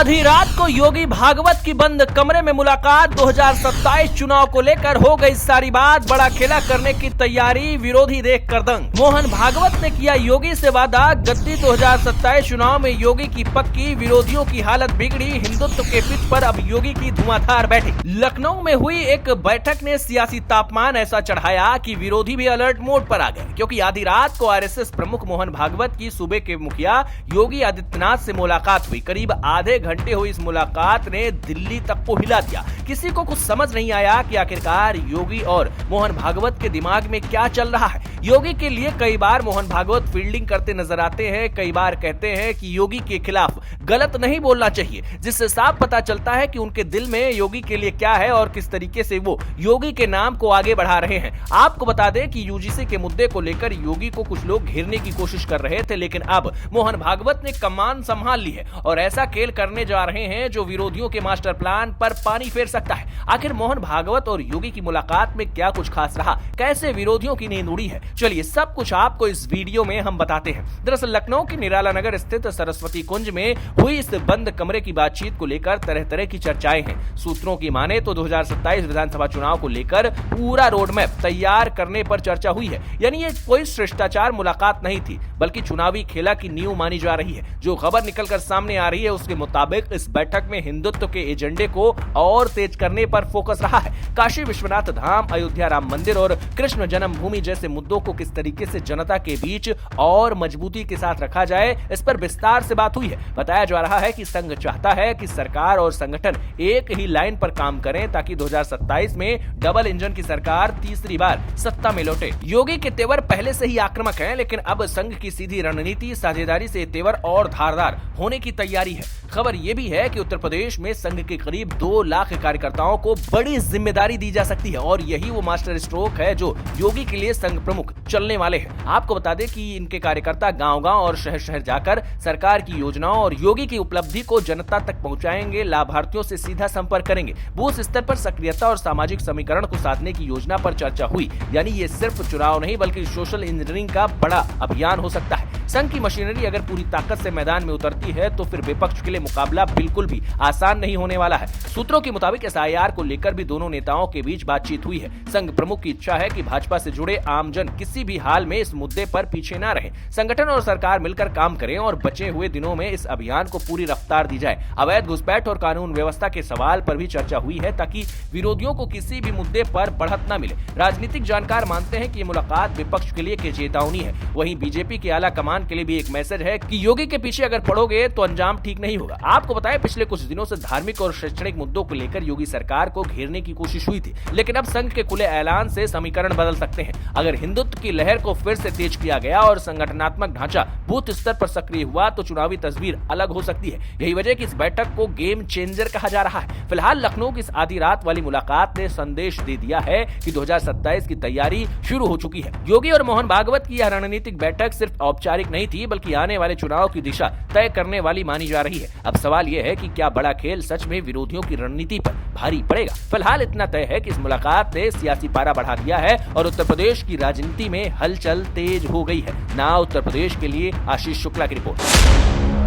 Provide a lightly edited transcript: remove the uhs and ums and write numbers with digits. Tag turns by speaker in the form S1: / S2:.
S1: आधी रात को योगी भागवत की बंद कमरे में मुलाकात। 2027 चुनाव को लेकर हो गई सारी बात। बड़ा खेला करने की तैयारी, विरोधी देख कर दंग। मोहन भागवत ने किया योगी से वादा, गद्दी 2027 चुनाव में योगी की पक्की। विरोधियों की हालत बिगड़ी, हिंदुत्व के पिच पर अब योगी की धुआंधार बैठक। लखनऊ में हुई एक बैठक ने सियासी तापमान ऐसा चढ़ाया कि विरोधी भी अलर्ट मोड पर आ गए, क्योंकि आधी रात को आरएसएस प्रमुख मोहन भागवत की सूबे के मुखिया योगी आदित्यनाथ से मुलाकात हुई। करीब आधे घंटे हुई इस मुलाकात ने दिल्ली तक को हिला दिया। किसी को कुछ समझ नहीं आया कि आखिरकार योगी और मोहन भागवत के दिमाग में क्या चल रहा है। योगी के लिए कई बार मोहन भागवत फील्डिंग करते नजर आते हैं। कई बार कहते हैं कि योगी के खिलाफ गलत नहीं बोलना चाहिए, जिससे साफ पता चलता है कि उनके दिल में योगी के लिए क्या है और किस तरीके से वो योगी के नाम को आगे बढ़ा रहे हैं। आपको बता दें कि यूजीसी के मुद्दे को लेकर योगी को कुछ लोग घेरने की कोशिश कर रहे थे, लेकिन अब मोहन भागवत ने कमान संभाल ली है और ऐसा खेल करने जा रहे हैं जो विरोधियों के मास्टर प्लान पर पानी फेर सकता है। आखिर मोहन भागवत और योगी की मुलाकात में क्या कुछ खास रहा, कैसे विरोधियों की नींद उड़ी है, चलिए सब कुछ आपको इस वीडियो में हम बताते हैं। दरअसल लखनऊ की निराला नगर स्थित सरस्वती कुंज में हुई इस बंद कमरे की बातचीत को लेकर तरह तरह की चर्चाएं हैं। सूत्रों की माने तो 2027 विधानसभा चुनाव को लेकर पूरा रोड मैप तैयार करने पर चर्चा हुई है। यानी ये कोई शिष्टाचार मुलाकात नहीं थी, बल्कि चुनावी खेला की नींव मानी जा रही है। जो खबर निकलकर सामने आ रही है उसके मुताबिक इस बैठक में हिंदुत्व के एजेंडे को और तेज करने पर फोकस रहा है। काशी विश्वनाथ धाम, अयोध्या राम मंदिर और कृष्ण जन्मभूमि जैसे मुद्दों को किस तरीके से जनता के बीच और मजबूती के साथ रखा जाए, इस पर विस्तार से बात हुई है। बताया जा रहा है कि संघ चाहता है कि सरकार और संगठन एक ही लाइन पर काम करें, ताकि 2027 में डबल इंजन की सरकार तीसरी बार सत्ता में लौटे। योगी के तेवर पहले से ही आक्रामक हैं, लेकिन अब संघ की सीधी रणनीति साझेदारी से तेवर और धारदार होने की तैयारी है। खबर यह भी है कि उत्तर प्रदेश में संघ के करीब 2 लाख कार्यकर्ताओं को बड़ी जिम्मेदारी दी जा सकती है और यही वो मास्टर स्ट्रोक है जो योगी के लिए संघ प्रमुख चलने वाले हैं। आपको बता दें कि इनके कार्यकर्ता गांव-गांव और शहर-शहर जाकर सरकार की योजनाओं और योगी की उपलब्धि को जनता तक पहुंचाएंगे, लाभार्थियों से सीधा संपर्क करेंगे। बूथ स्तर पर सक्रियता और सामाजिक समीकरण को साधने की योजना पर चर्चा हुई। यानी ये सिर्फ चुनाव नहीं बल्कि सोशल इंजीनियरिंग का बड़ा अभियान हो सकता है। संघ की मशीनरी अगर पूरी ताकत से मैदान में उतरती है तो फिर विपक्ष के लिए मुकाबला बिल्कुल भी आसान नहीं होने वाला है। सूत्रों के मुताबिक एसआईआर को लेकर भी दोनों नेताओं के बीच बातचीत हुई है। संघ प्रमुख की इच्छा है कि भाजपा से जुड़े आमजन किसी भी हाल में इस मुद्दे पर पीछे न रहे। संगठन और सरकार मिलकर काम करें और बचे हुए दिनों में इस अभियान को पूरी रफ्तार दी जाए। अवैध घुसपैठ और कानून व्यवस्था के सवाल पर भी चर्चा हुई है, ताकि विरोधियों को किसी भी मुद्दे पर बढ़त न मिले। राजनीतिक जानकार मानते हैं कि ये मुलाकात विपक्ष के लिए एक चेतावनी है। वहीं बीजेपी की आला कमान के लिए भी एक मैसेज है कि योगी के पीछे अगर पड़ोगे तो अंजाम ठीक नहीं होगा। आपको बताएं, पिछले कुछ दिनों से धार्मिक और शैक्षणिक मुद्दों को लेकर योगी सरकार को घेरने की कोशिश हुई थी, लेकिन अब संघ के खुले ऐलान से समीकरण बदल सकते हैं। अगर हिंदुत्व की लहर को फिर से तेज किया गया और संगठनात्मक ढांचा बूथ स्तर पर सक्रिय हुआ तो चुनावी तस्वीर अलग हो सकती है। यही वजह कि इस बैठक को गेम चेंजर कहा जा रहा है। फिलहाल लखनऊ की इस आधी रात वाली मुलाकात ने संदेश दे दिया है कि 2027 की तैयारी शुरू हो चुकी है। योगी और मोहन भागवत की यह रणनीतिक बैठक सिर्फ औपचारिक नहीं थी, बल्कि आने वाले चुनाव की दिशा तय करने वाली मानी जा रही है। अब सवाल यह है कि क्या बड़ा खेल सच में विरोधियों की रणनीति पर भारी पड़ेगा। फिलहाल इतना तय है कि इस मुलाकात ने सियासी पारा बढ़ा दिया है और उत्तर प्रदेश की राजनीति में हलचल तेज हो गई है। ना उत्तर प्रदेश के लिए आशीष शुक्ला की रिपोर्ट।